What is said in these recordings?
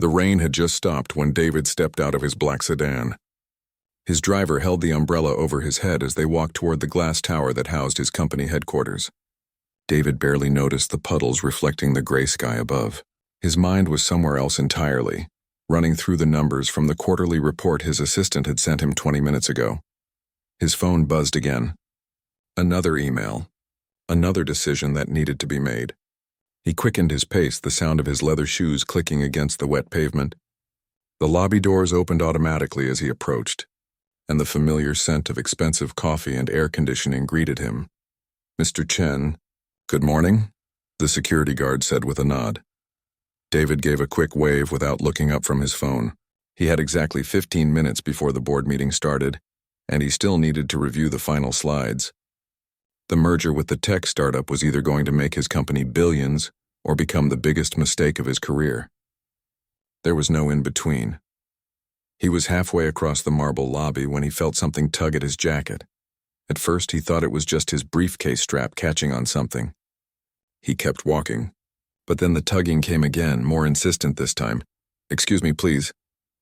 The rain had just stopped when David stepped out of his black sedan. His driver held the umbrella over his head as they walked toward the glass tower that housed his company headquarters. David barely noticed the puddles reflecting the gray sky above. His mind was somewhere else entirely, running through the numbers from the quarterly report his assistant had sent him 20 minutes ago. His phone buzzed again. Another email. Another decision that needed to be made. He quickened his pace, the sound of his leather shoes clicking against the wet pavement. The lobby doors opened automatically as he approached, and the familiar scent of expensive coffee and air conditioning greeted him. "Mr. Chen, good morning," the security guard said with a nod. David gave a quick wave without looking up from his phone. He had exactly 15 minutes before the board meeting started, and he still needed to review the final slides. The merger with the tech startup was either going to make his company billions or become the biggest mistake of his career. There was no in-between. He was halfway across the marble lobby when he felt something tug at his jacket. At first, he thought it was just his briefcase strap catching on something. He kept walking, but then the tugging came again, more insistent this time. "Excuse me, please."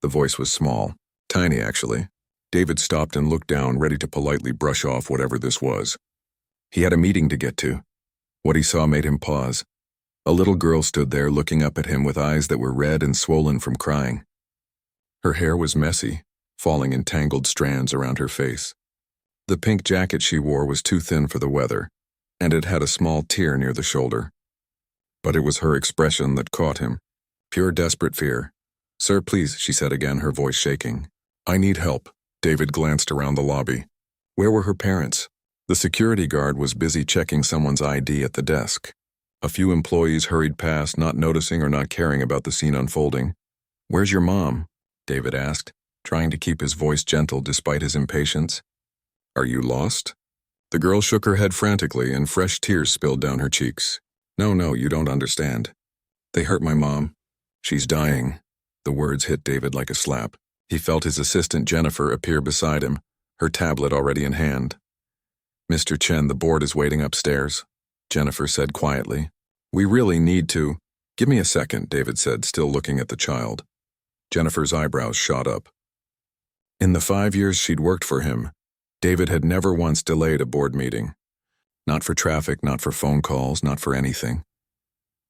The voice was small, tiny actually. David stopped and looked down, ready to politely brush off whatever this was. He had a meeting to get to. What he saw made him pause. A little girl stood there looking up at him with eyes that were red and swollen from crying. Her hair was messy, falling in tangled strands around her face. The pink jacket she wore was too thin for the weather, and it had a small tear near the shoulder. But it was her expression that caught him. Pure desperate fear. "Sir, please," she said again, her voice shaking. "I need help." David glanced around the lobby. Where were her parents? The security guard was busy checking someone's ID at the desk. A few employees hurried past, not noticing or not caring about the scene unfolding. "Where's your mom?" David asked, trying to keep his voice gentle despite his impatience. "Are you lost?" The girl shook her head frantically, and fresh tears spilled down her cheeks. No, you don't understand. They hurt my mom. She's dying." The words hit David like a slap. He felt his assistant Jennifer appear beside him, her tablet already in hand. "Mr. Chen, the board is waiting upstairs," Jennifer said quietly. "We really need to—" "Give me a second," David said, still looking at the child. Jennifer's eyebrows shot up. In the 5 years she'd worked for him, David had never once delayed a board meeting. Not for traffic, not for phone calls, not for anything.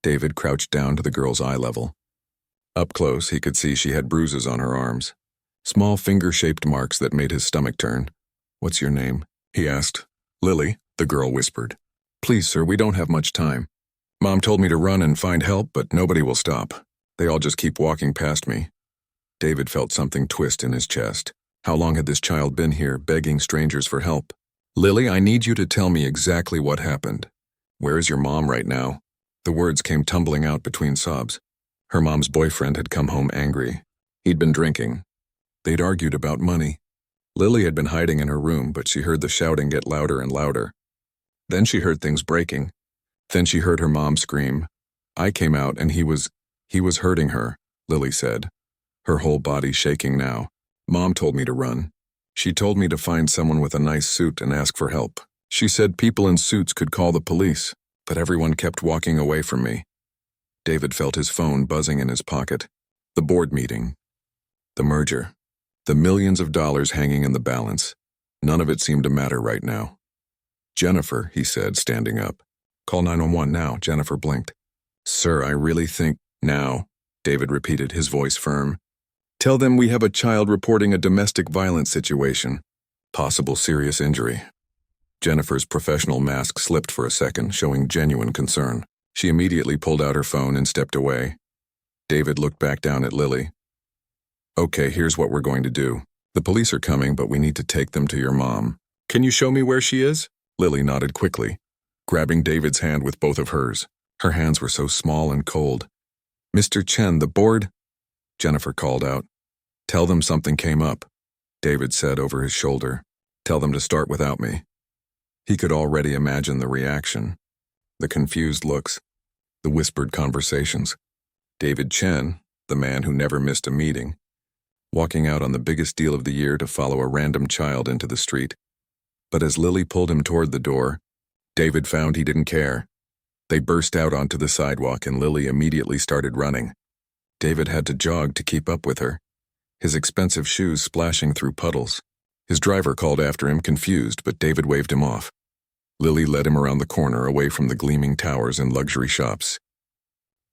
David crouched down to the girl's eye level. Up close, he could see she had bruises on her arms. Small finger-shaped marks that made his stomach turn. "What's your name?" he asked. "Lily," the girl whispered. "Please, sir, we don't have much time. Mom told me to run and find help, but nobody will stop. They all just keep walking past me." David felt something twist in his chest. How long had this child been here, begging strangers for help? "Lily, I need you to tell me exactly what happened. Where is your mom right now?" The words came tumbling out between sobs. Her mom's boyfriend had come home angry. He'd been drinking. They'd argued about money. Lily had been hiding in her room, but she heard the shouting get louder and louder. Then she heard things breaking. Then she heard her mom scream. "I came out and he was hurting her," Lily said, her whole body shaking now. "Mom told me to run. She told me to find someone with a nice suit and ask for help. She said people in suits could call the police, but everyone kept walking away from me." David felt his phone buzzing in his pocket. The board meeting. The merger. The millions of dollars hanging in the balance. None of it seemed to matter right now. "Jennifer," he said, standing up. "Call 911 now," Jennifer blinked. "Sir, I really think—" "Now," David repeated, his voice firm. "Tell them we have a child reporting a domestic violence situation. Possible serious injury." Jennifer's professional mask slipped for a second, showing genuine concern. She immediately pulled out her phone and stepped away. David looked back down at Lily. "Okay, here's what we're going to do. The police are coming, but we need to take them to your mom. Can you show me where she is?" Lily nodded quickly, grabbing David's hand with both of hers. Her hands were so small and cold. "Mr. Chen, the board—" Jennifer called out. "Tell them something came up," David said over his shoulder. "Tell them to start without me." He could already imagine the reaction. The confused looks. The whispered conversations. David Chen, the man who never missed a meeting, walking out on the biggest deal of the year to follow a random child into the street. But as Lily pulled him toward the door, David found he didn't care. They burst out onto the sidewalk and Lily immediately started running. David had to jog to keep up with her, his expensive shoes splashing through puddles. His driver called after him, confused, but David waved him off. Lily led him around the corner, away from the gleaming towers and luxury shops.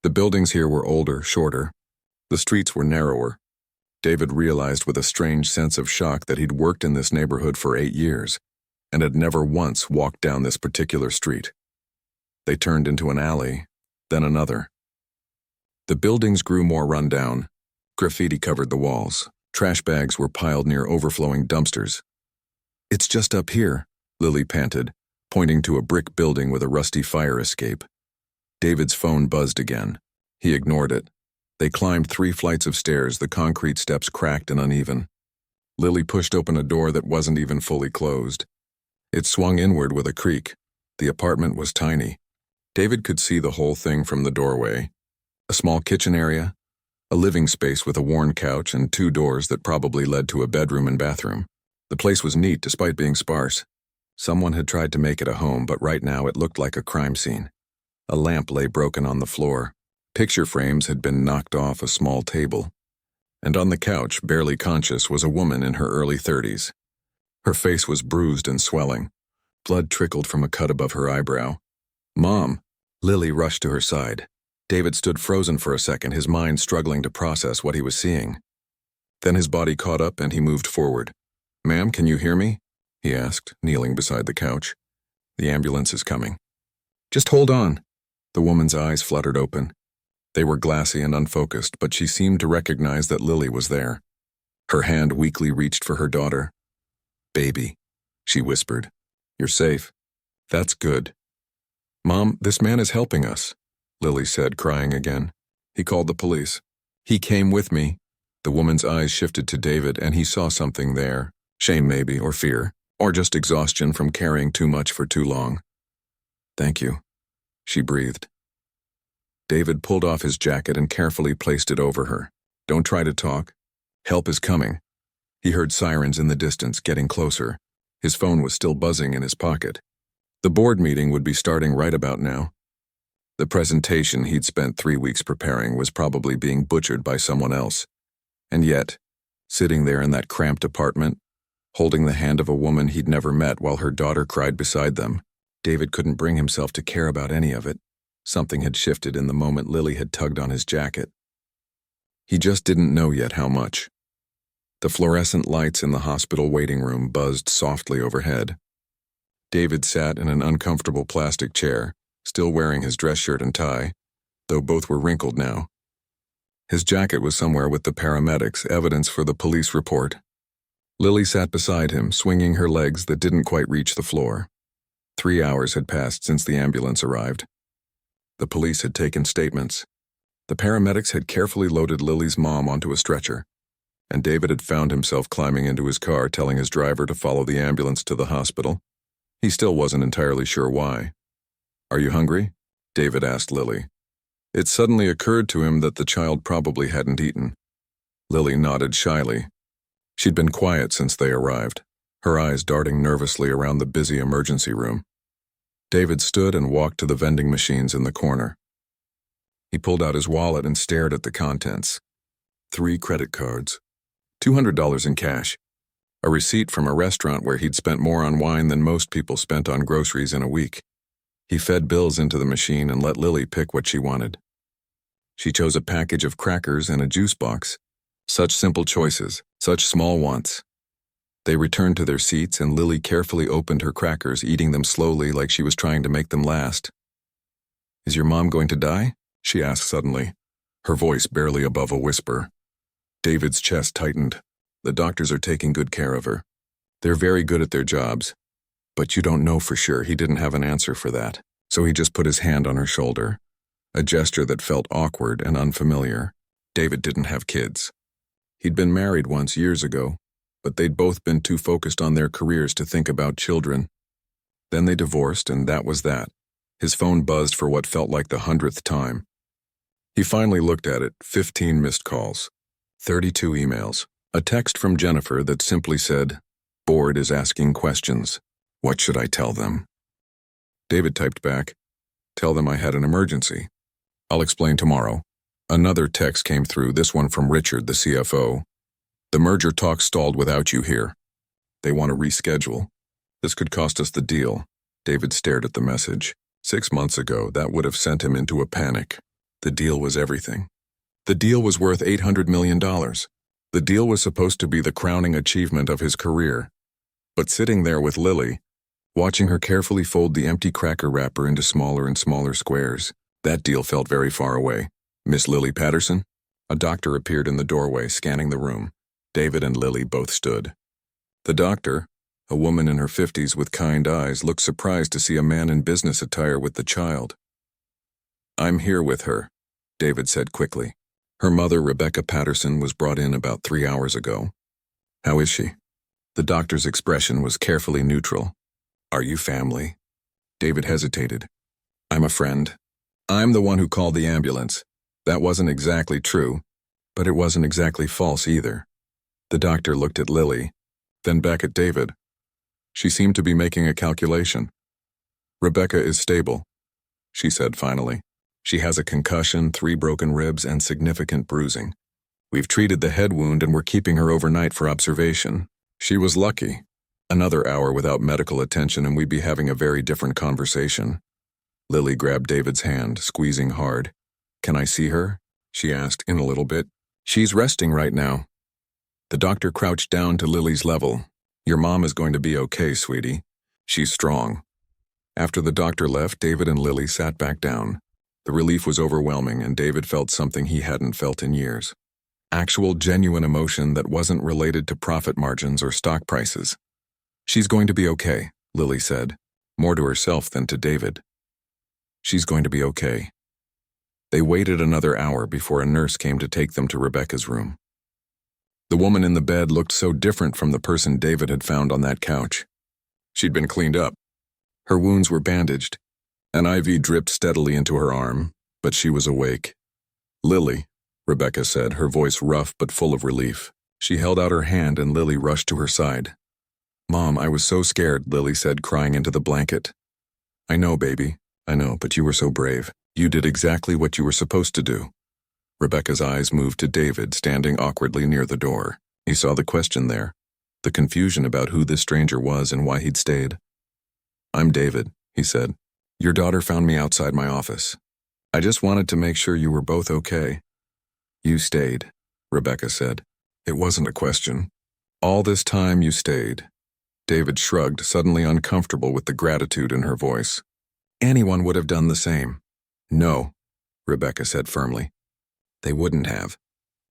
The buildings here were older, shorter. The streets were narrower. David realized with a strange sense of shock that he'd worked in this neighborhood for 8 years and had never once walked down this particular street. They turned into an alley, then another. The buildings grew more run down. Graffiti covered the walls. Trash bags were piled near overflowing dumpsters. "It's just up here," Lily panted, pointing to a brick building with a rusty fire escape. David's phone buzzed again. He ignored it. They climbed 3 flights of stairs, the concrete steps cracked and uneven. Lily pushed open a door that wasn't even fully closed. It swung inward with a creak. The apartment was tiny. David could see the whole thing from the doorway. A small kitchen area, a living space with a worn couch and 2 doors that probably led to a bedroom and bathroom. The place was neat despite being sparse. Someone had tried to make it a home, but right now it looked like a crime scene. A lamp lay broken on the floor. Picture frames had been knocked off a small table. And on the couch, barely conscious, was a woman in her early 30s. Her face was bruised and swelling. Blood trickled from a cut above her eyebrow. "Mom!" Lily rushed to her side. David stood frozen for a second, his mind struggling to process what he was seeing. Then his body caught up and he moved forward. "Ma'am, can you hear me?" he asked, kneeling beside the couch. "The ambulance is coming." "Just hold on." The woman's eyes fluttered open. They were glassy and unfocused, but she seemed to recognize that Lily was there. Her hand weakly reached for her daughter. "Baby," she whispered. "You're safe." "That's good." "Mom, this man is helping us," Lily said, crying again. "He called the police. He came with me." The woman's eyes shifted to David, and he saw something there. Shame maybe, or fear, or just exhaustion from carrying too much for too long. "Thank you," she breathed. David pulled off his jacket and carefully placed it over her. "Don't try to talk. Help is coming." He heard sirens in the distance, getting closer. His phone was still buzzing in his pocket. The board meeting would be starting right about now. The presentation he'd spent 3 weeks preparing was probably being butchered by someone else. And yet, sitting there in that cramped apartment, holding the hand of a woman he'd never met while her daughter cried beside them, David couldn't bring himself to care about any of it. Something had shifted in the moment Lily had tugged on his jacket. He just didn't know yet how much. The fluorescent lights in the hospital waiting room buzzed softly overhead. David sat in an uncomfortable plastic chair, still wearing his dress shirt and tie, though both were wrinkled now. His jacket was somewhere with the paramedics, evidence for the police report. Lily sat beside him, swinging her legs that didn't quite reach the floor. 3 hours had passed since the ambulance arrived. The police had taken statements. The paramedics had carefully loaded Lily's mom onto a stretcher, and David had found himself climbing into his car, telling his driver to follow the ambulance to the hospital. He still wasn't entirely sure why. "Are you hungry?" David asked Lily. It suddenly occurred to him that the child probably hadn't eaten. Lily nodded shyly. She'd been quiet since they arrived, her eyes darting nervously around the busy emergency room. David stood and walked to the vending machines in the corner. He pulled out his wallet and stared at the contents. 3 credit cards, $200 in cash, a receipt from a restaurant where he'd spent more on wine than most people spent on groceries in a week. He fed bills into the machine and let Lily pick what she wanted. She chose a package of crackers and a juice box. Such simple choices, such small wants. They returned to their seats, and Lily carefully opened her crackers, eating them slowly like she was trying to make them last. "Is your mom going to die?" she asked suddenly, her voice barely above a whisper. David's chest tightened. "The doctors are taking good care of her. They're very good at their jobs. But you don't know for sure." He didn't have an answer for that, so he just put his hand on her shoulder, a gesture that felt awkward and unfamiliar. David didn't have kids. He'd been married once years ago, but they'd both been too focused on their careers to think about children. Then they divorced, and that was that. His phone buzzed for what felt like the 100th time. He finally looked at it, 15 missed calls, 32 emails, a text from Jennifer that simply said, "Board is asking questions. What should I tell them?" David typed back, "Tell them I had an emergency. I'll explain tomorrow." Another text came through, this one from Richard, the CFO. The merger talks stalled without you here. They want to reschedule. This could cost us the deal. David stared at the message. 6 months ago, that would have sent him into a panic. The deal was everything. The deal was worth $800 million. The deal was supposed to be the crowning achievement of his career. But sitting there with Lily, watching her carefully fold the empty cracker wrapper into smaller and smaller squares, that deal felt very far away. Miss Lily Patterson? A doctor appeared in the doorway, scanning the room. David and Lily both stood. The doctor, a woman in her 50s with kind eyes, looked surprised to see a man in business attire with the child. I'm here with her, David said quickly. Her mother, Rebecca Patterson, was brought in about 3 hours ago. How is she? The doctor's expression was carefully neutral. Are you family? David hesitated. I'm a friend. I'm the one who called the ambulance. That wasn't exactly true, but it wasn't exactly false either. The doctor looked at Lily, then back at David. She seemed to be making a calculation. Rebecca is stable, she said finally. She has a concussion, 3 broken ribs, and significant bruising. We've treated the head wound and we're keeping her overnight for observation. She was lucky. Another hour without medical attention and we'd be having a very different conversation. Lily grabbed David's hand, squeezing hard. Can I see her? She asked in a little bit. She's resting right now. The doctor crouched down to Lily's level. Your mom is going to be okay, sweetie. She's strong. After the doctor left, David and Lily sat back down. The relief was overwhelming, and David felt something he hadn't felt in years. Actual, genuine emotion that wasn't related to profit margins or stock prices. She's going to be okay, Lily said, more to herself than to David. She's going to be okay. They waited another hour before a nurse came to take them to Rebecca's room. The woman in the bed looked so different from the person David had found on that couch. She'd been cleaned up. Her wounds were bandaged. An IV dripped steadily into her arm, but she was awake. Lily, Rebecca said, her voice rough but full of relief. She held out her hand and Lily rushed to her side. Mom, I was so scared, Lily said, crying into the blanket. I know, baby. I know, but you were so brave. You did exactly what you were supposed to do. Rebecca's eyes moved to David, standing awkwardly near the door. He saw the question there, the confusion about who this stranger was and why he'd stayed. I'm David, he said. Your daughter found me outside my office. I just wanted to make sure you were both okay. You stayed, Rebecca said. It wasn't a question. All this time you stayed. David shrugged, suddenly uncomfortable with the gratitude in her voice. Anyone would have done the same. No, Rebecca said firmly. They wouldn't have.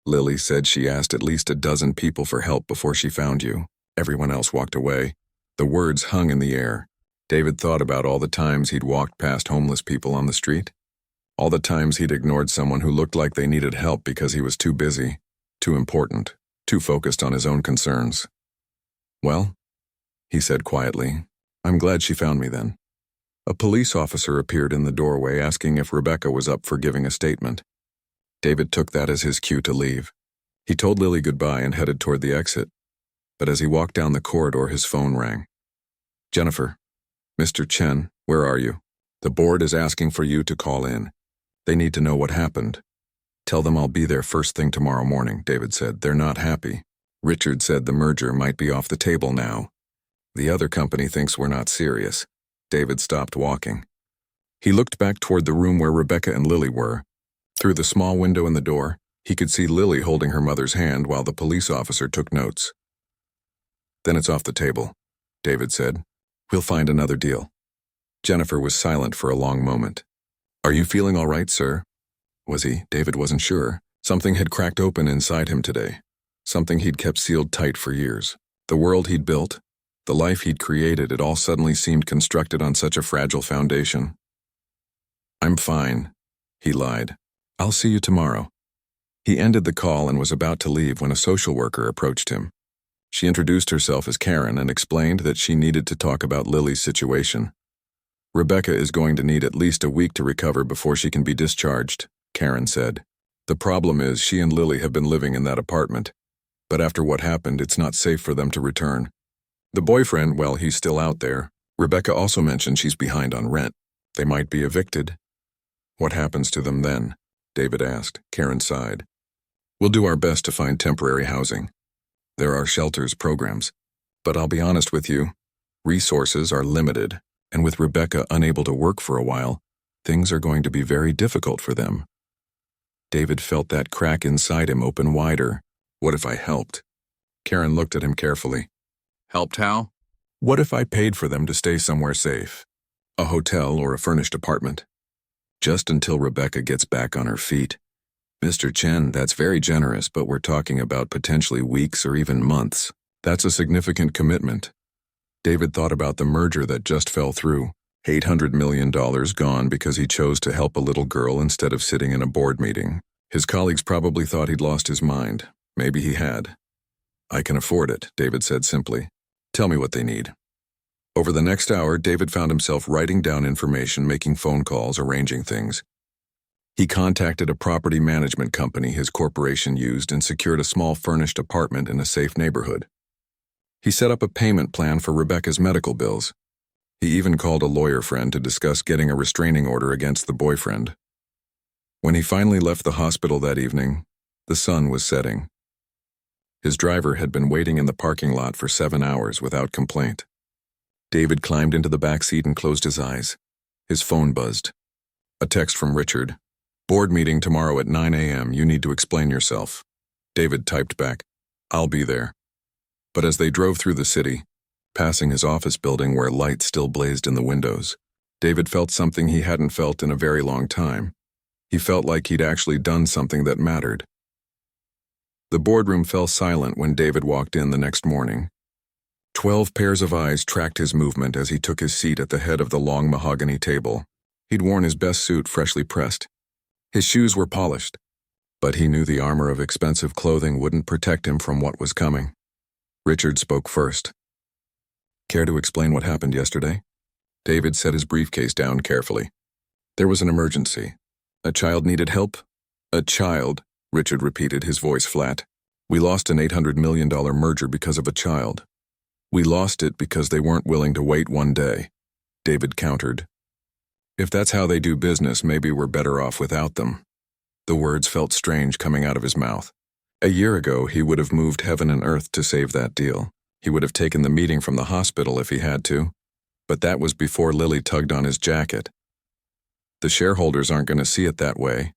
Lily said she asked at least a dozen people for help before she found you. Everyone else walked away. The words hung in the air. David thought about all the times he'd walked past homeless people on the street. All the times he'd ignored someone who looked like they needed help because he was too busy, too important, too focused on his own concerns. Well, he said quietly, I'm glad she found me then. A police officer appeared in the doorway asking if Rebecca was up for giving a statement. David took that as his cue to leave. He told Lily goodbye and headed toward the exit. But as he walked down the corridor, his phone rang. Jennifer. Mr. Chen, where are you? The board is asking for you to call in. They need to know what happened. Tell them I'll be there first thing tomorrow morning, David said. They're not happy. Richard said the merger might be off the table now. The other company thinks we're not serious. David stopped walking. He looked back toward the room where Rebecca and Lily were. Through the small window in the door, he could see Lily holding her mother's hand while the police officer took notes. Then it's off the table, David said. We'll find another deal. Jennifer was silent for a long moment. Are you feeling all right, sir? Was he? David wasn't sure. Something had cracked open inside him today. Something he'd kept sealed tight for years. The world he'd built, the life he'd created, it all suddenly seemed constructed on such a fragile foundation. I'm fine, he lied. I'll see you tomorrow. He ended the call and was about to leave when a social worker approached him. She introduced herself as Karen and explained that she needed to talk about Lily's situation. Rebecca is going to need at least a week to recover before she can be discharged, Karen said. The problem is she and Lily have been living in that apartment. But after what happened, it's not safe for them to return. The boyfriend, well, he's still out there. Rebecca also mentioned she's behind on rent. They might be evicted. What happens to them then? David asked. Karen sighed. We'll do our best to find temporary housing. There are shelters programs. But I'll be honest with you, resources are limited, and with Rebecca unable to work for a while, things are going to be very difficult for them. David felt that crack inside him open wider. What if I helped? Karen looked at him carefully. Helped how? What if I paid for them to stay somewhere safe? A hotel or a furnished apartment? Just until Rebecca gets back on her feet. Mr. Chen, that's very generous, but we're talking about potentially weeks or even months. That's a significant commitment. David thought about the merger that just fell through. $800 million gone because he chose to help a little girl instead of sitting in a board meeting. His colleagues probably thought he'd lost his mind. Maybe he had. I can afford it, David said simply. Tell me what they need. Over the next hour, David found himself writing down information, making phone calls, arranging things. He contacted a property management company his corporation used and secured a small furnished apartment in a safe neighborhood. He set up a payment plan for Rebecca's medical bills. He even called a lawyer friend to discuss getting a restraining order against the boyfriend. When he finally left the hospital that evening, the sun was setting. His driver had been waiting in the parking lot for 7 hours without complaint. David climbed into the back seat and closed his eyes. His phone buzzed. A text from Richard. Board meeting tomorrow at 9 a.m. You need to explain yourself. David typed back, I'll be there. But as they drove through the city, passing his office building where light still blazed in the windows, David felt something he hadn't felt in a very long time. He felt like he'd actually done something that mattered. The boardroom fell silent when David walked in the next morning. 12 pairs of eyes tracked his movement as he took his seat at the head of the long mahogany table. He'd worn his best suit freshly pressed. His shoes were polished, but he knew the armor of expensive clothing wouldn't protect him from what was coming. Richard spoke first. Care to explain what happened yesterday? David set his briefcase down carefully. There was an emergency. A child needed help? A child, Richard repeated, his voice flat. We lost an $800 million merger because of a child. We lost it because they weren't willing to wait one day, David countered. If that's how they do business, maybe we're better off without them. The words felt strange coming out of his mouth. A year ago, he would have moved heaven and earth to save that deal. He would have taken the meeting from the hospital if he had to. But that was before Lily tugged on his jacket. The shareholders aren't going to see it that way,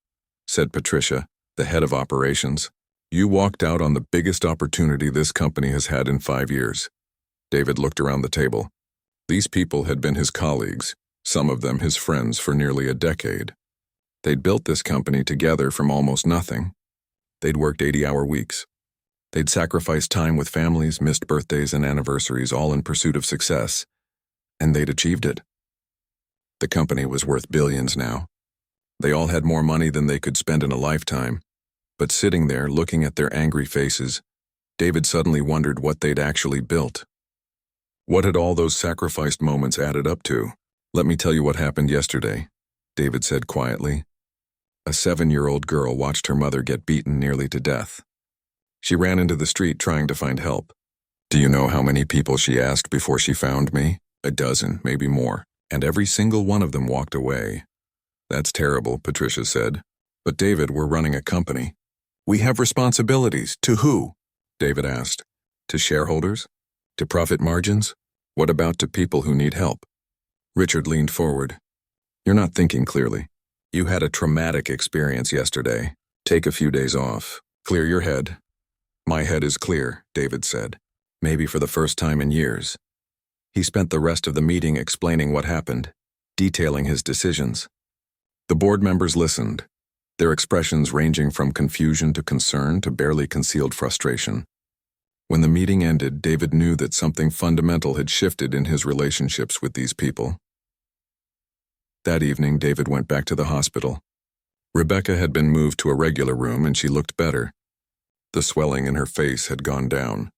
said Patricia, the head of operations. You walked out on the biggest opportunity this company has had in 5 years. David looked around the table. These people had been his colleagues, some of them his friends for nearly a decade. They'd built this company together from almost nothing. They'd worked 80-hour weeks. They'd sacrificed time with families, missed birthdays and anniversaries, all in pursuit of success. And they'd achieved it. The company was worth billions now. They all had more money than they could spend in a lifetime. But sitting there, looking at their angry faces, David suddenly wondered what they'd actually built. What had all those sacrificed moments added up to? Let me tell you what happened yesterday, David said quietly. A 7-year-old girl watched her mother get beaten nearly to death. She ran into the street trying to find help. Do you know how many people she asked before she found me? A dozen, maybe more, and every single one of them walked away. That's terrible, Patricia said. But David, we're running a company. We have responsibilities. To who? David asked. To shareholders? To profit margins? What about to people who need help? Richard leaned forward. You're not thinking clearly. You had a traumatic experience yesterday. Take a few days off. Clear your head. My head is clear, David said. Maybe for the first time in years. He spent the rest of the meeting explaining what happened, detailing his decisions. The board members listened, their expressions ranging from confusion to concern to barely concealed frustration. When the meeting ended, David knew that something fundamental had shifted in his relationships with these people. That evening, David went back to the hospital. Rebecca had been moved to a regular room and she looked better. The swelling in her face had gone down.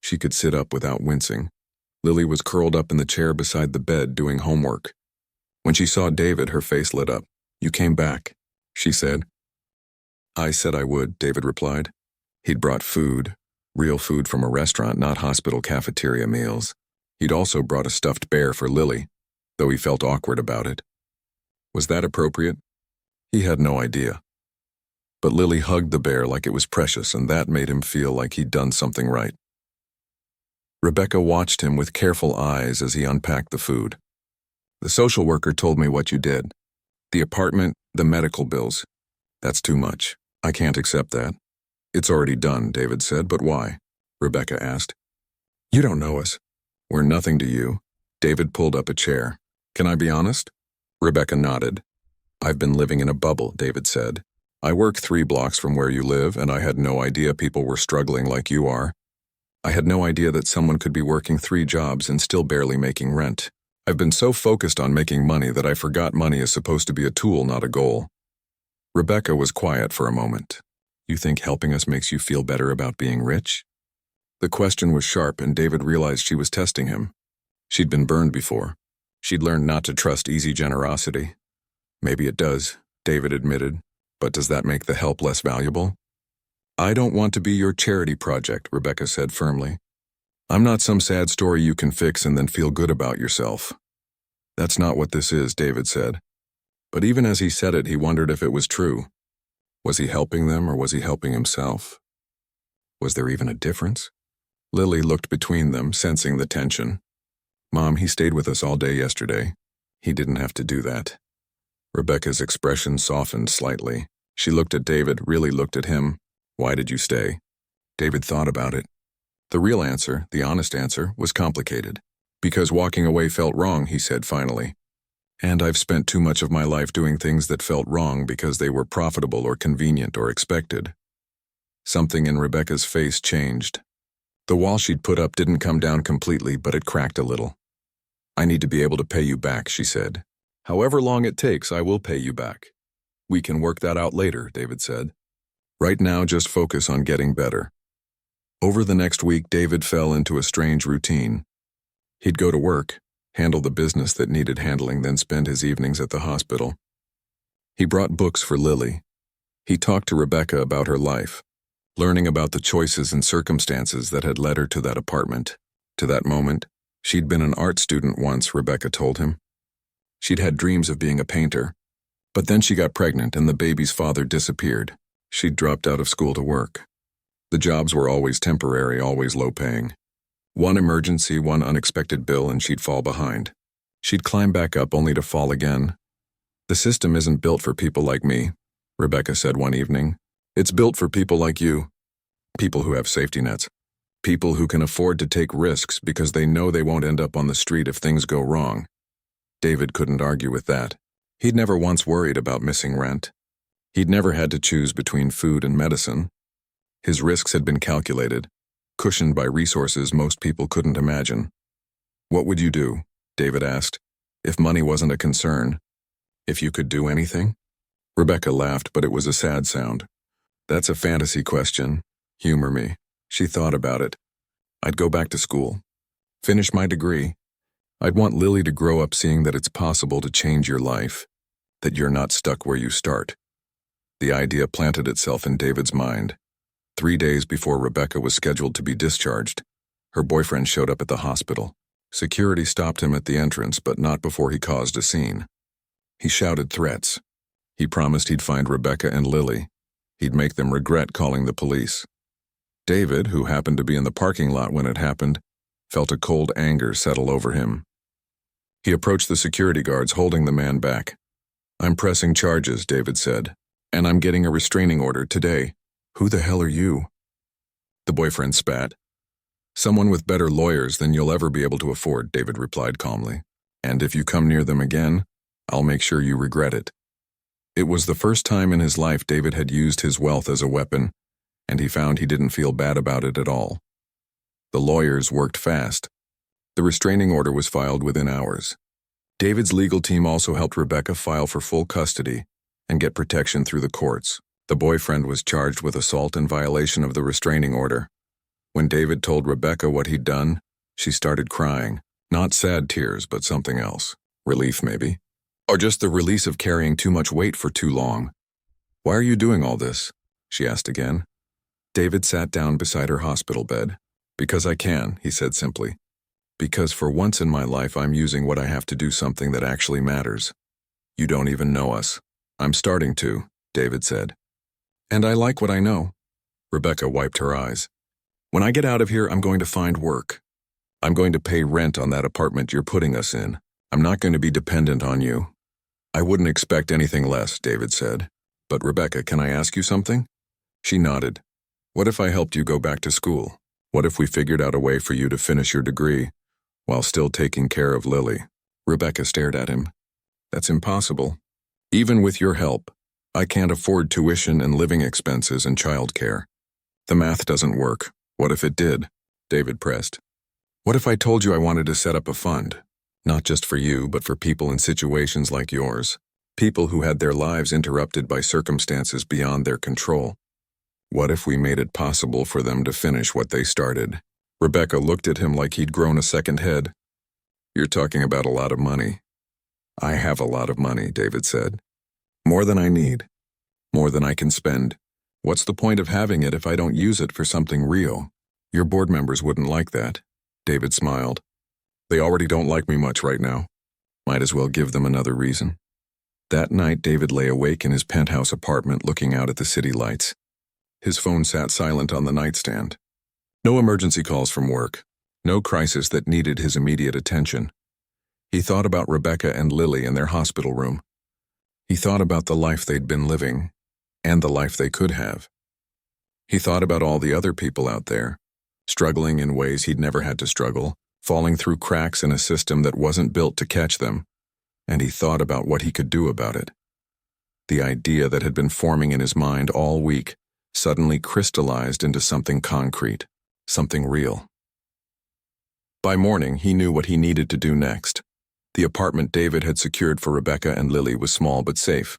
She could sit up without wincing. Lily was curled up in the chair beside the bed doing homework. When she saw David, her face lit up. You came back, she said. I said I would, David replied. He'd brought food, real food from a restaurant, not hospital cafeteria meals. He'd also brought a stuffed bear for Lily, though he felt awkward about it. Was that appropriate? He had no idea. But Lily hugged the bear like it was precious, and that made him feel like he'd done something right. Rebecca watched him with careful eyes as he unpacked the food. The social worker told me what you did. The apartment, the medical bills. That's too much. I can't accept that. It's already done, David said, but why? Rebecca asked. You don't know us. We're nothing to you. David pulled up a chair. Can I be honest? Rebecca nodded. I've been living in a bubble, David said. I work 3 blocks from where you live, and I had no idea people were struggling like you are. I had no idea that someone could be working 3 jobs and still barely making rent. I've been so focused on making money that I forgot money is supposed to be a tool, not a goal. Rebecca was quiet for a moment. You think helping us makes you feel better about being rich? The question was sharp, and David realized she was testing him. She'd been burned before. She'd learned not to trust easy generosity. Maybe it does, David admitted, but does that make the help less valuable? I don't want to be your charity project, Rebecca said firmly. I'm not some sad story you can fix and then feel good about yourself. That's not what this is, David said. But even as he said it, he wondered if it was true. Was he helping them or was he helping himself? Was there even a difference? Lily looked between them, sensing the tension. Mom, he stayed with us all day yesterday. He didn't have to do that. Rebecca's expression softened slightly. She looked at David, really looked at him. Why did you stay? David thought about it. The real answer, the honest answer, was complicated. Because walking away felt wrong, he said finally. And I've spent too much of my life doing things that felt wrong because they were profitable or convenient or expected. Something in Rebecca's face changed. The wall she'd put up didn't come down completely, but it cracked a little. I need to be able to pay you back, she said. However long it takes, I will pay you back. We can work that out later, David said. Right now, just focus on getting better. Over the next week, David fell into a strange routine. He'd go to work, handle the business that needed handling, then spend his evenings at the hospital. He brought books for Lily. He talked to Rebecca about her life, learning about the choices and circumstances that had led her to that apartment, to that moment. She'd been an art student once, Rebecca told him. She'd had dreams of being a painter. But then she got pregnant and the baby's father disappeared. She'd dropped out of school to work. The jobs were always temporary, always low-paying. One emergency, one unexpected bill, and she'd fall behind. She'd climb back up only to fall again. The system isn't built for people like me, Rebecca said one evening. It's built for people like you. People who have safety nets. People who can afford to take risks because they know they won't end up on the street if things go wrong. David couldn't argue with that. He'd never once worried about missing rent. He'd never had to choose between food and medicine. His risks had been calculated, cushioned by resources most people couldn't imagine. What would you do, David asked, if money wasn't a concern? If you could do anything? Rebecca laughed, but it was a sad sound. That's a fantasy question. Humor me. She thought about it. I'd go back to school. Finish my degree. I'd want Lily to grow up seeing that it's possible to change your life, that you're not stuck where you start. The idea planted itself in David's mind. 3 days before Rebecca was scheduled to be discharged, her boyfriend showed up at the hospital. Security stopped him at the entrance, but not before he caused a scene. He shouted threats. He promised he'd find Rebecca and Lily. He'd make them regret calling the police. David, who happened to be in the parking lot when it happened, felt a cold anger settle over him. He approached the security guards, holding the man back. I'm pressing charges, David said, and I'm getting a restraining order today. Who the hell are you? The boyfriend spat. Someone with better lawyers than you'll ever be able to afford, David replied calmly. And if you come near them again, I'll make sure you regret it. It was the first time in his life David had used his wealth as a weapon, and he found he didn't feel bad about it at all. The lawyers worked fast. The restraining order was filed within hours. David's legal team also helped Rebecca file for full custody and get protection through the courts. The boyfriend was charged with assault in violation of the restraining order. When David told Rebecca what he'd done, she started crying. Not sad tears, but something else. Relief, maybe. Or just the release of carrying too much weight for too long. Why are you doing all this? She asked again. David sat down beside her hospital bed. Because I can, he said simply. Because for once in my life I'm using what I have to do something that actually matters. You don't even know us. I'm starting to, David said. And I like what I know. Rebecca wiped her eyes. When I get out of here, I'm going to find work. I'm going to pay rent on that apartment you're putting us in. I'm not going to be dependent on you. I wouldn't expect anything less, David said. But Rebecca, can I ask you something? She nodded. What if I helped you go back to school? What if we figured out a way for you to finish your degree while still taking care of Lily? Rebecca stared at him. That's impossible. Even with your help, I can't afford tuition and living expenses and childcare. The math doesn't work. What if it did? David pressed. What if I told you I wanted to set up a fund? Not just for you, but for people in situations like yours. People who had their lives interrupted by circumstances beyond their control. What if we made it possible for them to finish what they started? Rebecca looked at him like he'd grown a second head. You're talking about a lot of money. I have a lot of money, David said. More than I need. More than I can spend. What's the point of having it if I don't use it for something real? Your board members wouldn't like that. David smiled. They already don't like me much right now. Might as well give them another reason. That night, David lay awake in his penthouse apartment looking out at the city lights. His phone sat silent on the nightstand. No emergency calls from work. No crisis that needed his immediate attention. He thought about Rebecca and Lily in their hospital room. He thought about the life they'd been living, and the life they could have. He thought about all the other people out there, struggling in ways he'd never had to struggle, falling through cracks in a system that wasn't built to catch them, and he thought about what he could do about it. The idea that had been forming in his mind all week suddenly crystallized into something concrete, something real. By morning, he knew what he needed to do next. The apartment David had secured for Rebecca and Lily was small but safe.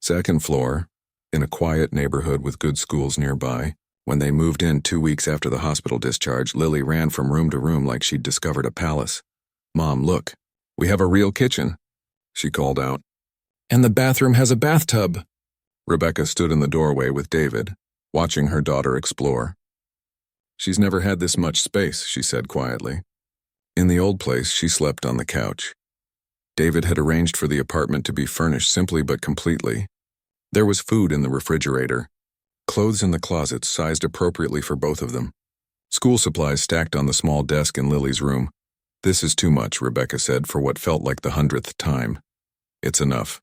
Second floor, in a quiet neighborhood with good schools nearby. When they moved in 2 weeks after the hospital discharge, Lily ran from room to room like she'd discovered a palace. Mom, look, we have a real kitchen, she called out. And the bathroom has a bathtub. Rebecca stood in the doorway with David, watching her daughter explore. She's never had this much space, she said quietly. In the old place, she slept on the couch. David had arranged for the apartment to be furnished simply but completely. There was food in the refrigerator, clothes in the closets sized appropriately for both of them, school supplies stacked on the small desk in Lily's room. This is too much, Rebecca said for what felt like the 100th time. It's enough,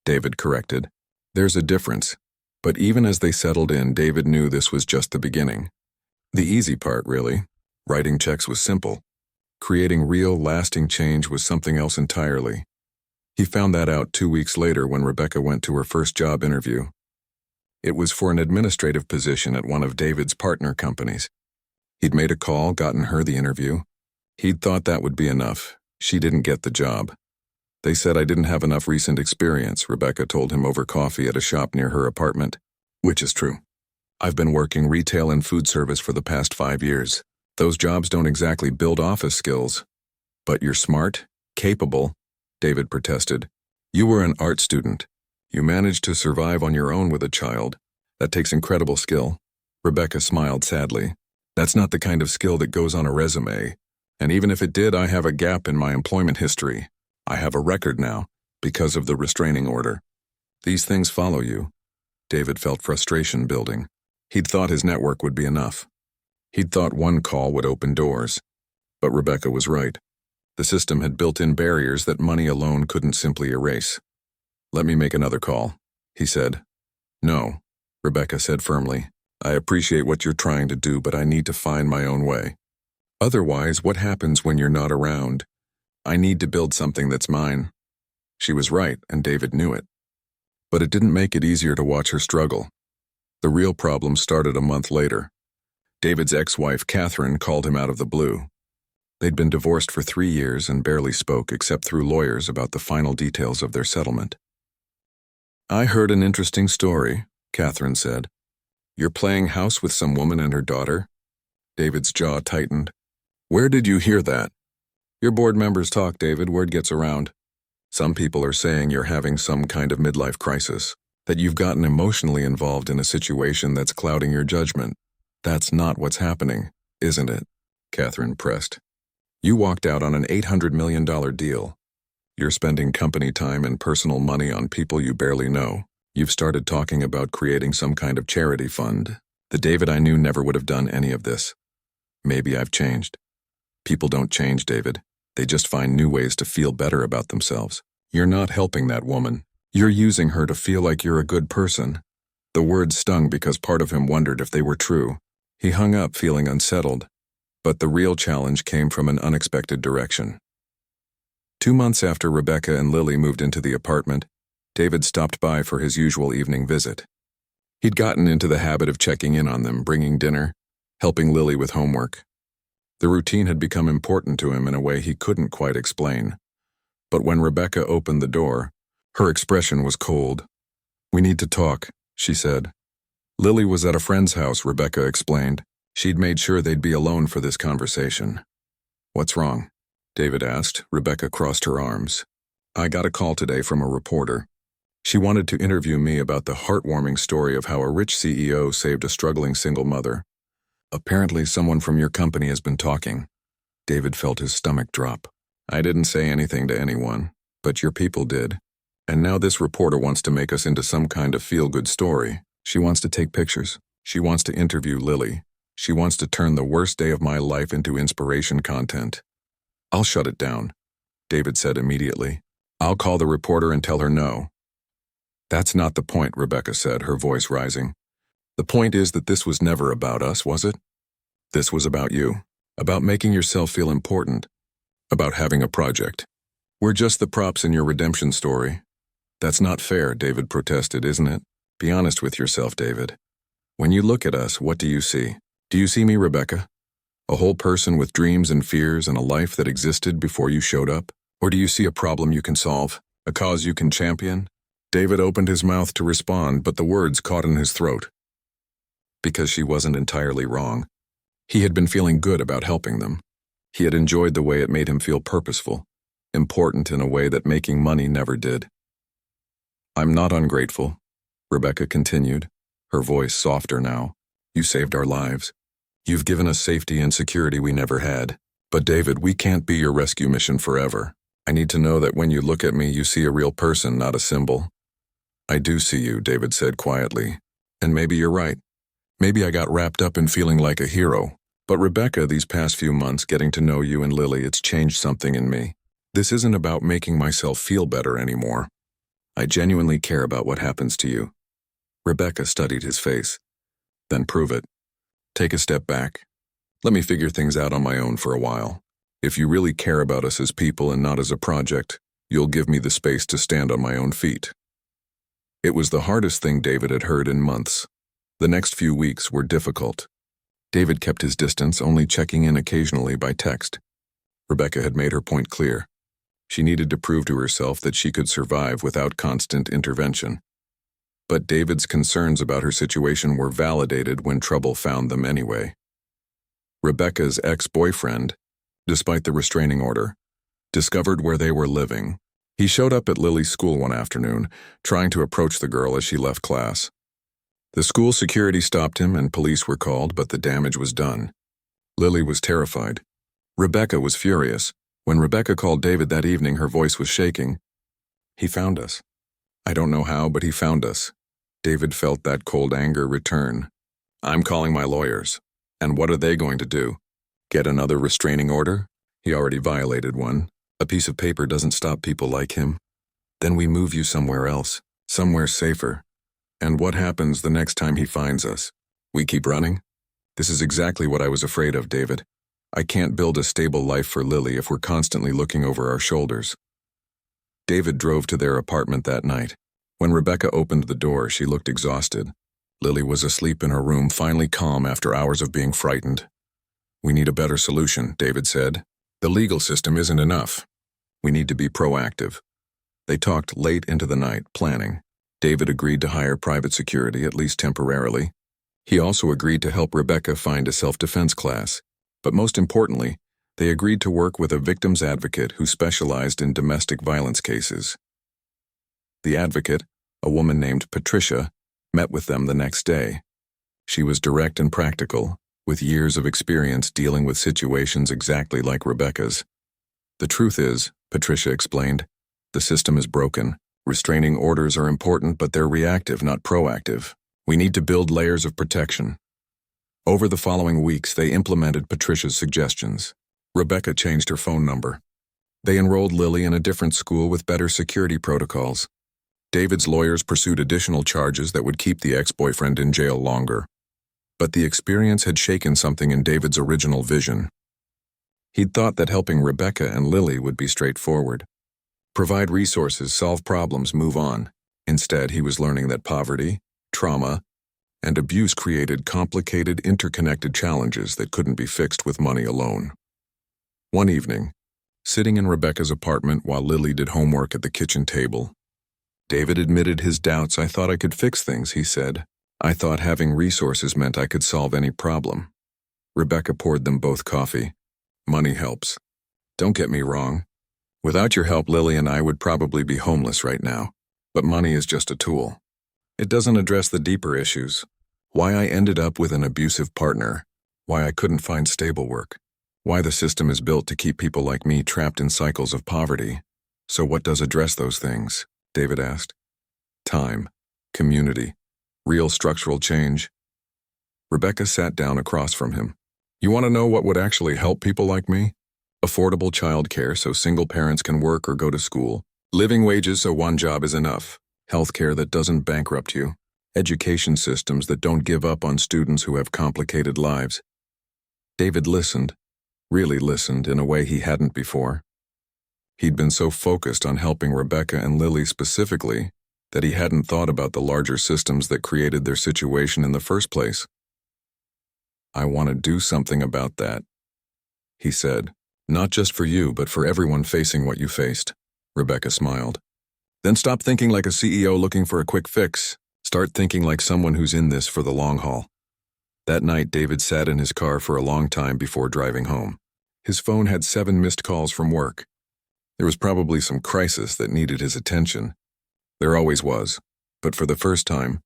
David corrected. There's a difference. But even as they settled in, David knew this was just the beginning. The easy part, really. Writing checks was simple. Creating real, lasting change was something else entirely. He found that out 2 weeks later when Rebecca went to her first job interview. It was for an administrative position at one of David's partner companies. He'd made a call, gotten her the interview. He'd thought that would be enough. She didn't get the job. They said I didn't have enough recent experience, Rebecca told him over coffee at a shop near her apartment. Which is true. I've been working retail and food service for the past 5 years. Those jobs don't exactly build office skills. But you're smart, capable, David protested. You were an art student. You managed to survive on your own with a child. That takes incredible skill. Rebecca smiled sadly. That's not the kind of skill that goes on a resume. And even if it did, I have a gap in my employment history. I have a record now, because of the restraining order. These things follow you. David felt frustration building. He'd thought his network would be enough. He'd thought one call would open doors. But Rebecca was right. The system had built-in barriers that money alone couldn't simply erase. Let me make another call, he said. No, Rebecca said firmly. I appreciate what you're trying to do, but I need to find my own way. Otherwise, what happens when you're not around? I need to build something that's mine. She was right, and David knew it. But it didn't make it easier to watch her struggle. The real problem started a month later. David's ex-wife, Catherine, called him out of the blue. They'd been divorced for 3 years and barely spoke except through lawyers about the final details of their settlement. I heard an interesting story, Catherine said. You're playing house with some woman and her daughter? David's jaw tightened. Where did you hear that? Your board members talk, David. Word gets around. Some people are saying you're having some kind of midlife crisis, that you've gotten emotionally involved in a situation that's clouding your judgment. That's not what's happening, isn't it? Catherine pressed. You walked out on an $800 million deal. You're spending company time and personal money on people you barely know. You've started talking about creating some kind of charity fund. The David I knew never would have done any of this. Maybe I've changed. People don't change, David. They just find new ways to feel better about themselves. You're not helping that woman. You're using her to feel like you're a good person. The words stung because part of him wondered if they were true. He hung up feeling unsettled. But the real challenge came from an unexpected direction. 2 months after Rebecca and Lily moved into the apartment, David stopped by for his usual evening visit. He'd gotten into the habit of checking in on them, bringing dinner, helping Lily with homework. The routine had become important to him in a way he couldn't quite explain. But when Rebecca opened the door, her expression was cold. "We need to talk," she said. Lily was at a friend's house, Rebecca explained. She'd made sure they'd be alone for this conversation. "What's wrong?" David asked. Rebecca crossed her arms. "I got a call today from a reporter. She wanted to interview me about the heartwarming story of how a rich CEO saved a struggling single mother. Apparently someone from your company has been talking." David felt his stomach drop. "I didn't say anything to anyone, but your people did. And now this reporter wants to make us into some kind of feel-good story. She wants to take pictures. She wants to interview Lily. She wants to turn the worst day of my life into inspiration content." "I'll shut it down," David said immediately. "I'll call the reporter and tell her no." "That's not the point," Rebecca said, her voice rising. "The point is that this was never about us, was it? This was about you, about making yourself feel important, about having a project. We're just the props in your redemption story." "That's not fair," David protested, "isn't it? Be honest with yourself, David. When you look at us, what do you see? Do you see me, Rebecca? A whole person with dreams and fears and a life that existed before you showed up? Or do you see a problem you can solve, a cause you can champion?" David opened his mouth to respond, but the words caught in his throat. Because she wasn't entirely wrong. He had been feeling good about helping them. He had enjoyed the way it made him feel purposeful, important in a way that making money never did. "I'm not ungrateful," Rebecca continued, her voice softer now. "You saved our lives. You've given us safety and security we never had. But David, we can't be your rescue mission forever. I need to know that when you look at me, you see a real person, not a symbol." "I do see you," David said quietly. "And maybe you're right. Maybe I got wrapped up in feeling like a hero. But Rebecca, these past few months, getting to know you and Lily, it's changed something in me. This isn't about making myself feel better anymore. I genuinely care about what happens to you." Rebecca studied his face. "Then prove it. Take a step back. Let me figure things out on my own for a while. If you really care about us as people and not as a project, you'll give me the space to stand on my own feet." It was the hardest thing David had heard in months. The next few weeks were difficult. David kept his distance, only checking in occasionally by text. Rebecca had made her point clear. She needed to prove to herself that she could survive without constant intervention. But David's concerns about her situation were validated when trouble found them anyway. Rebecca's ex-boyfriend, despite the restraining order, discovered where they were living. He showed up at Lily's school one afternoon, trying to approach the girl as she left class. The school security stopped him and police were called, but the damage was done. Lily was terrified. Rebecca was furious. When Rebecca called David that evening, her voice was shaking. "He found us. I don't know how, but he found us." David felt that cold anger return. "I'm calling my lawyers. And what are they going to do? Get another restraining order? He already violated one. A piece of paper doesn't stop people like him. Then we move you somewhere else, somewhere safer. And what happens the next time he finds us? We keep running? This is exactly what I was afraid of, David. I can't build a stable life for Lily if we're constantly looking over our shoulders." David drove to their apartment that night. When Rebecca opened the door, she looked exhausted. Lily was asleep in her room, finally calm after hours of being frightened. "We need a better solution," David said. "The legal system isn't enough. We need to be proactive." They talked late into the night, planning. David agreed to hire private security, at least temporarily. He also agreed to help Rebecca find a self-defense class. But most importantly, they agreed to work with a victim's advocate who specialized in domestic violence cases. The advocate, a woman named Patricia, met with them the next day. She was direct and practical, with years of experience dealing with situations exactly like Rebecca's. "The truth is," Patricia explained, "the system is broken. Restraining orders are important, but they're reactive, not proactive. We need to build layers of protection. Over the following weeks, they implemented Patricia's suggestions. Rebecca changed her phone number. They enrolled Lily in a different school with better security protocols. David's lawyers pursued additional charges that would keep the ex-boyfriend in jail longer. But the experience had shaken something in David's original vision. He'd thought that helping Rebecca and Lily would be straightforward. Provide resources, solve problems, move on. Instead, he was learning that poverty, trauma, and abuse created complicated, interconnected challenges that couldn't be fixed with money alone. One evening, sitting in Rebecca's apartment while Lily did homework at the kitchen table, David admitted his doubts. "I thought I could fix things," he said. "I thought having resources meant I could solve any problem." Rebecca poured them both coffee. "Money helps. Don't get me wrong. Without your help, Lily and I would probably be homeless right now. But money is just a tool. It doesn't address the deeper issues. Why I ended up with an abusive partner. Why I couldn't find stable work. Why the system is built to keep people like me trapped in cycles of poverty. So what does address those things?" David asked. "Time, community, real structural change." Rebecca sat down across from him. "You want to know what would actually help people like me? Affordable childcare so single parents can work or go to school. Living wages so one job is enough. Healthcare that doesn't bankrupt you. Education systems that don't give up on students who have complicated lives." David listened, really listened in a way he hadn't before. He'd been so focused on helping Rebecca and Lily specifically that he hadn't thought about the larger systems that created their situation in the first place. "I want to do something about that," he said. "Not just for you, but for everyone facing what you faced." Rebecca smiled. "Then stop thinking like a CEO looking for a quick fix. Start thinking like someone who's in this for the long haul." That night, David sat in his car for a long time before driving home. His phone had 7 missed calls from work. There was probably some crisis that needed his attention. There always was, but for the first time,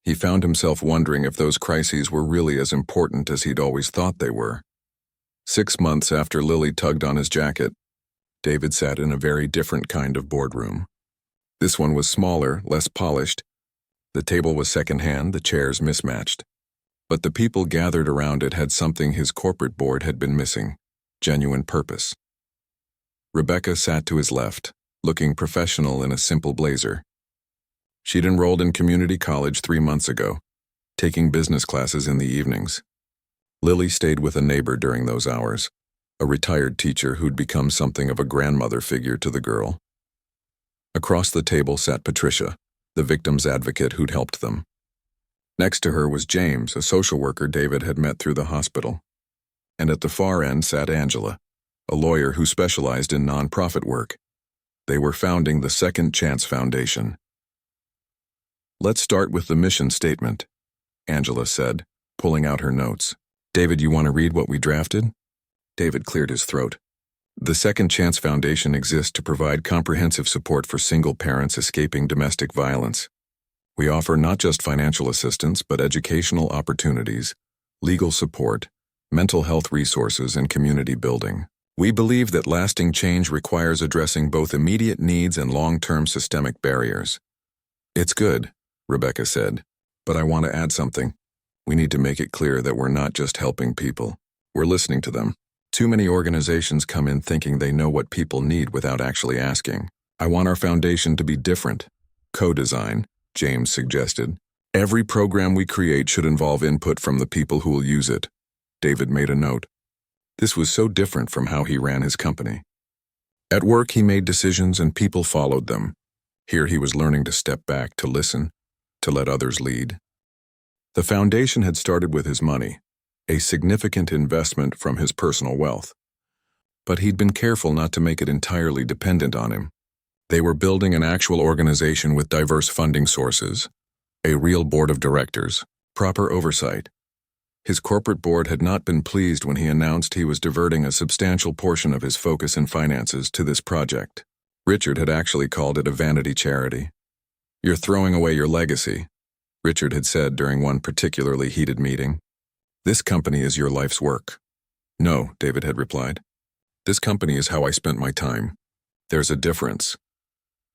he found himself wondering if those crises were really as important as he'd always thought they were. 6 months after Lily tugged on his jacket, David sat in a very different kind of boardroom. This one was smaller, less polished. The table was secondhand, the chairs mismatched. But the people gathered around it had something his corporate board had been missing: genuine purpose. Rebecca sat to his left, looking professional in a simple blazer. She'd enrolled in community college 3 months ago, taking business classes in the evenings. Lily stayed with a neighbor during those hours, a retired teacher who'd become something of a grandmother figure to the girl. Across the table sat Patricia, the victim's advocate who'd helped them. Next to her was James, a social worker David had met through the hospital. And at the far end sat Angela, a lawyer who specialized in nonprofit work. They were founding the Second Chance Foundation. "Let's start with the mission statement," Angela said, pulling out her notes. "David, you want to read what we drafted?" David cleared his throat. "The Second Chance Foundation exists to provide comprehensive support for single parents escaping domestic violence. We offer not just financial assistance, but educational opportunities, legal support, mental health resources, and community building. We believe that lasting change requires addressing both immediate needs and long-term systemic barriers." "It's good," Rebecca said, "but I want to add something. We need to make it clear that we're not just helping people. We're listening to them. Too many organizations come in thinking they know what people need without actually asking. I want our foundation to be different. Co-design," James suggested. "Every program we create should involve input from the people who will use it." David made a note. This was so different from how he ran his company. At work, he made decisions and people followed them. Here he was learning to step back, to listen, to let others lead. The foundation had started with his money, a significant investment from his personal wealth. But he'd been careful not to make it entirely dependent on him. They were building an actual organization with diverse funding sources, a real board of directors, proper oversight. His corporate board had not been pleased when he announced he was diverting a substantial portion of his focus and finances to this project. Richard had actually called it a vanity charity. "You're throwing away your legacy," Richard had said during one particularly heated meeting. "This company is your life's work." "No," David had replied. "This company is how I spent my time. There's a difference."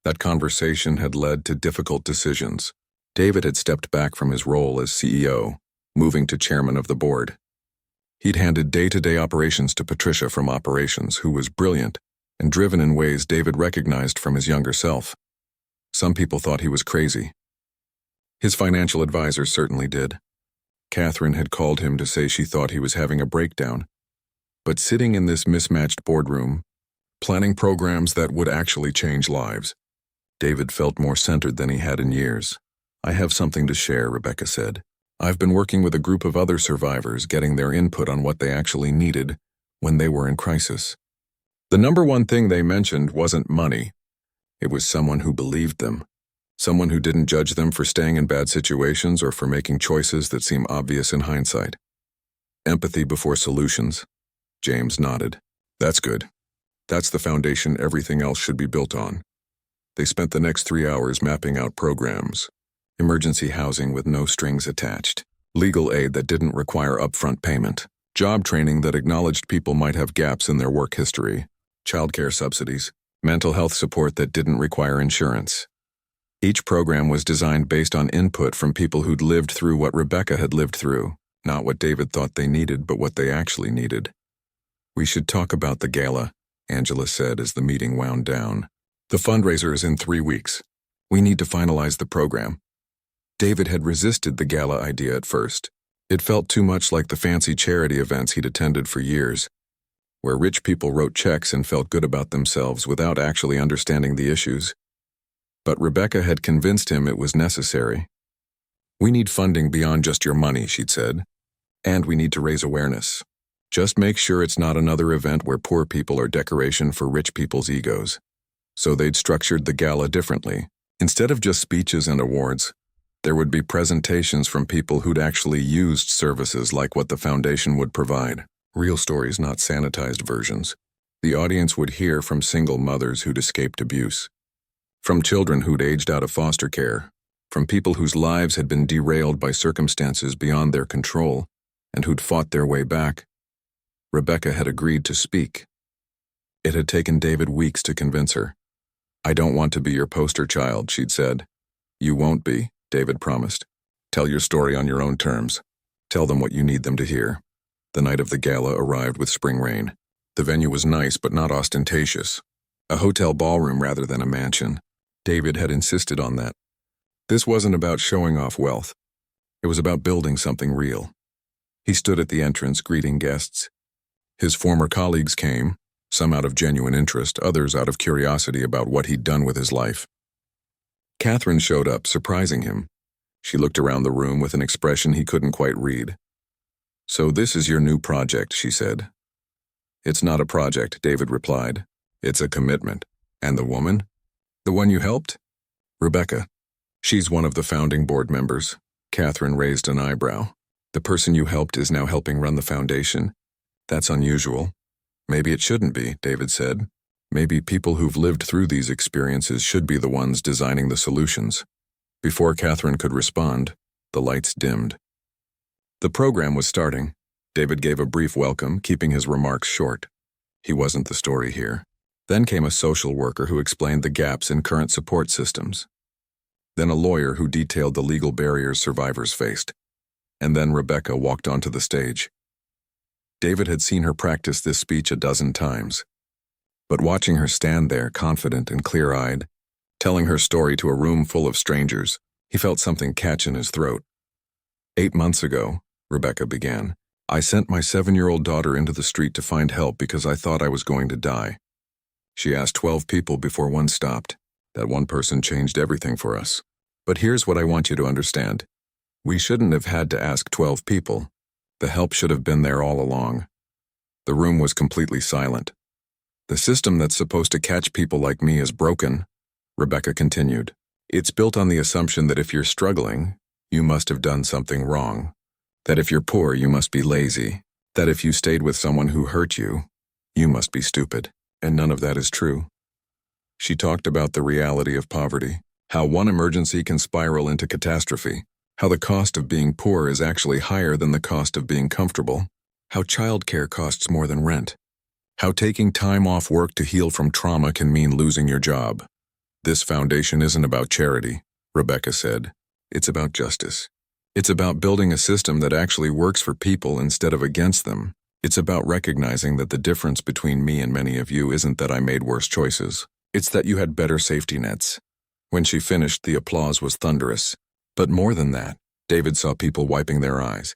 That conversation had led to difficult decisions. David had stepped back from his role as CEO, moving to chairman of the board. He'd handed day-to-day operations to Patricia from operations, who was brilliant and driven in ways David recognized from his younger self. Some people thought he was crazy. His financial advisor certainly did. Catherine had called him to say she thought he was having a breakdown. But sitting in this mismatched boardroom, planning programs that would actually change lives, David felt more centered than he had in years. "I have something to share," Rebecca said. "I've been working with a group of other survivors, getting their input on what they actually needed when they were in crisis. The number one thing they mentioned wasn't money. It was someone who believed them. Someone who didn't judge them for staying in bad situations or for making choices that seem obvious in hindsight. Empathy before solutions." James nodded. "That's good. That's the foundation everything else should be built on." They spent the next 3 hours mapping out programs. Emergency housing with no strings attached. Legal aid that didn't require upfront payment. Job training that acknowledged people might have gaps in their work history. Childcare subsidies. Mental health support that didn't require insurance. Each program was designed based on input from people who'd lived through what Rebecca had lived through, not what David thought they needed, but what they actually needed. "We should talk about the gala," Angela said as the meeting wound down. "The fundraiser is in 3 weeks. We need to finalize the program." David had resisted the gala idea at first. It felt too much like the fancy charity events he'd attended for years, where rich people wrote checks and felt good about themselves without actually understanding the issues. But Rebecca had convinced him it was necessary. "We need funding beyond just your money," she'd said. "And we need to raise awareness. Just make sure it's not another event where poor people are decoration for rich people's egos." So they'd structured the gala differently. Instead of just speeches and awards, there would be presentations from people who'd actually used services like what the foundation would provide. Real stories, not sanitized versions. The audience would hear from single mothers who'd escaped abuse, from children who'd aged out of foster care, from people whose lives had been derailed by circumstances beyond their control and who'd fought their way back. Rebecca had agreed to speak. It had taken David weeks to convince her. "I don't want to be your poster child," she'd said. "You won't be," David promised. "Tell your story on your own terms. Tell them what you need them to hear." The night of the gala arrived with spring rain. The venue was nice but not ostentatious. A hotel ballroom rather than a mansion. David had insisted on that. This wasn't about showing off wealth. It was about building something real. He stood at the entrance greeting guests. His former colleagues came, some out of genuine interest, others out of curiosity about what he'd done with his life. Catherine showed up, surprising him. She looked around the room with an expression he couldn't quite read. "So this is your new project," she said. "It's not a project," David replied. "It's a commitment." "And the woman? The one you helped?" "Rebecca. She's one of the founding board members." Catherine raised an eyebrow. "The person you helped is now helping run the foundation? That's unusual." "Maybe it shouldn't be," David said. "Maybe people who've lived through these experiences should be the ones designing the solutions." Before Catherine could respond, the lights dimmed. The program was starting. David gave a brief welcome, keeping his remarks short. He wasn't the story here. Then came a social worker who explained the gaps in current support systems. Then a lawyer who detailed the legal barriers survivors faced. And then Rebecca walked onto the stage. David had seen her practice this speech a dozen times. But watching her stand there, confident and clear-eyed, telling her story to a room full of strangers, he felt something catch in his throat. "8 months ago," Rebecca began, "I sent my 7-year-old daughter into the street to find help because I thought I was going to die. She asked 12 people before one stopped. That one person changed everything for us. But here's what I want you to understand. We shouldn't have had to ask 12 people. The help should have been there all along." The room was completely silent. "The system that's supposed to catch people like me is broken," Rebecca continued. "It's built on the assumption that if you're struggling, you must have done something wrong. That if you're poor, you must be lazy. That if you stayed with someone who hurt you, you must be stupid. And none of that is true." She talked about the reality of poverty, how one emergency can spiral into catastrophe, how the cost of being poor is actually higher than the cost of being comfortable, how childcare costs more than rent, how taking time off work to heal from trauma can mean losing your job. "This foundation isn't about charity," Rebecca said. "It's about justice. It's about building a system that actually works for people instead of against them. It's about recognizing that the difference between me and many of you isn't that I made worse choices. It's that you had better safety nets." When she finished, the applause was thunderous. But more than that, David saw people wiping their eyes.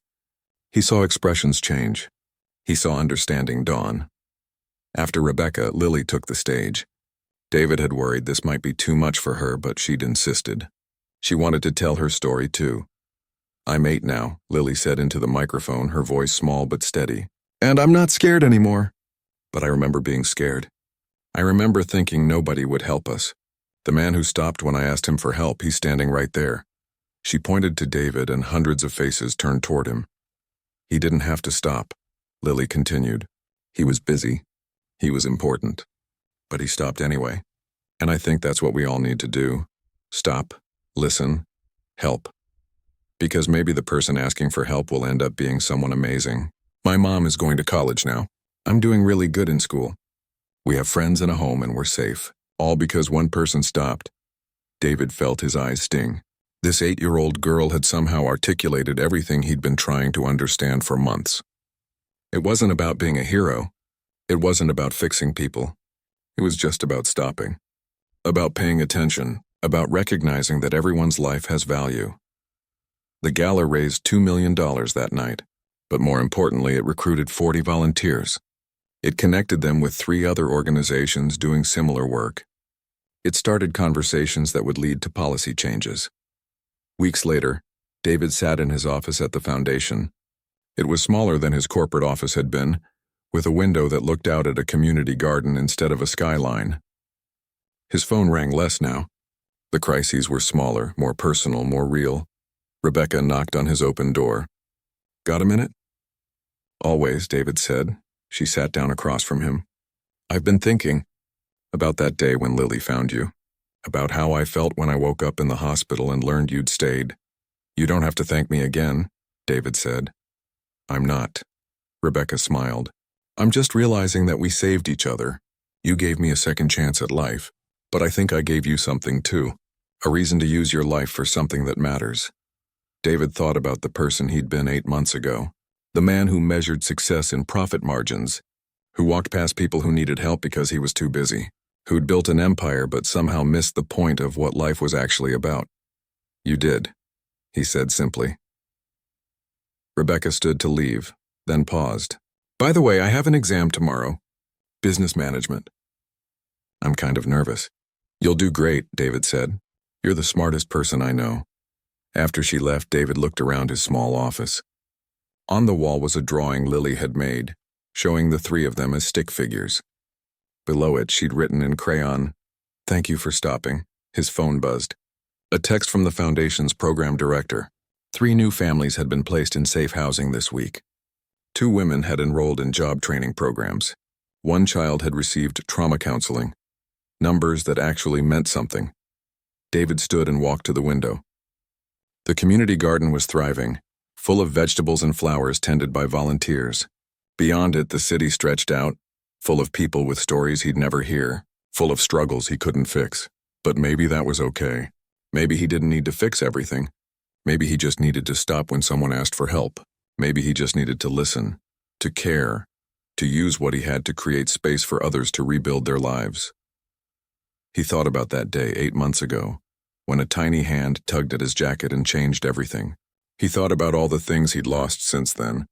He saw expressions change. He saw understanding dawn. After Rebecca, Lily took the stage. David had worried this might be too much for her, but she'd insisted. She wanted to tell her story too. "I'm 8 now," Lily said into the microphone, her voice small but steady. "And I'm not scared anymore." But I remember being scared. I remember thinking nobody would help us. The man who stopped when I asked him for help, he's standing right there. She pointed to David, and hundreds of faces turned toward him. "He didn't have to stop," Lily continued. "He was busy. He was important. But he stopped anyway. And I think that's what we all need to do. Stop, listen, help. Because maybe the person asking for help will end up being someone amazing. My mom is going to college now. I'm doing really good in school. We have friends and a home, and we're safe. All because one person stopped." David felt his eyes sting. This 8-year-old girl had somehow articulated everything he'd been trying to understand for months. It wasn't about being a hero. It wasn't about fixing people. It was just about stopping. About paying attention. About recognizing that everyone's life has value. The gala raised $2 million that night. But more importantly, it recruited 40 volunteers. It connected them with 3 other organizations doing similar work. It started conversations that would lead to policy changes. Weeks later, David sat in his office at the foundation. It was smaller than his corporate office had been, with a window that looked out at a community garden instead of a skyline. His phone rang less now. The crises were smaller, more personal, more real. Rebecca knocked on his open door. "Got a minute?" "Always," David said. She sat down across from him. "I've been thinking about that day when Lily found you. About how I felt when I woke up in the hospital and learned you'd stayed." "You don't have to thank me again," David said. "I'm not." Rebecca smiled. "I'm just realizing that we saved each other. You gave me a second chance at life, but I think I gave you something too. A reason to use your life for something that matters." David thought about the person he'd been 8 months ago. The man who measured success in profit margins, who walked past people who needed help because he was too busy, who'd built an empire but somehow missed the point of what life was actually about. "You did," he said simply. Rebecca stood to leave, then paused. "By the way, I have an exam tomorrow. Business management." "I'm kind of nervous." "You'll do great," David said. "You're the smartest person I know." After she left, David looked around his small office. On the wall was a drawing Lily had made, showing the 3 of them as stick figures. Below it, she'd written in crayon, "Thank you for stopping." His phone buzzed. A text from the foundation's program director. 3 new families had been placed in safe housing this week. 2 women had enrolled in job training programs. 1 child had received trauma counseling. Numbers that actually meant something. David stood and walked to the window. The community garden was thriving, full of vegetables and flowers tended by volunteers. Beyond it, the city stretched out, full of people with stories he'd never hear, full of struggles he couldn't fix. But maybe that was okay. Maybe he didn't need to fix everything. Maybe he just needed to stop when someone asked for help. Maybe he just needed to listen, to care, to use what he had to create space for others to rebuild their lives. He thought about that day 8 months ago, when a tiny hand tugged at his jacket and changed everything. He thought about all the things he'd lost since then,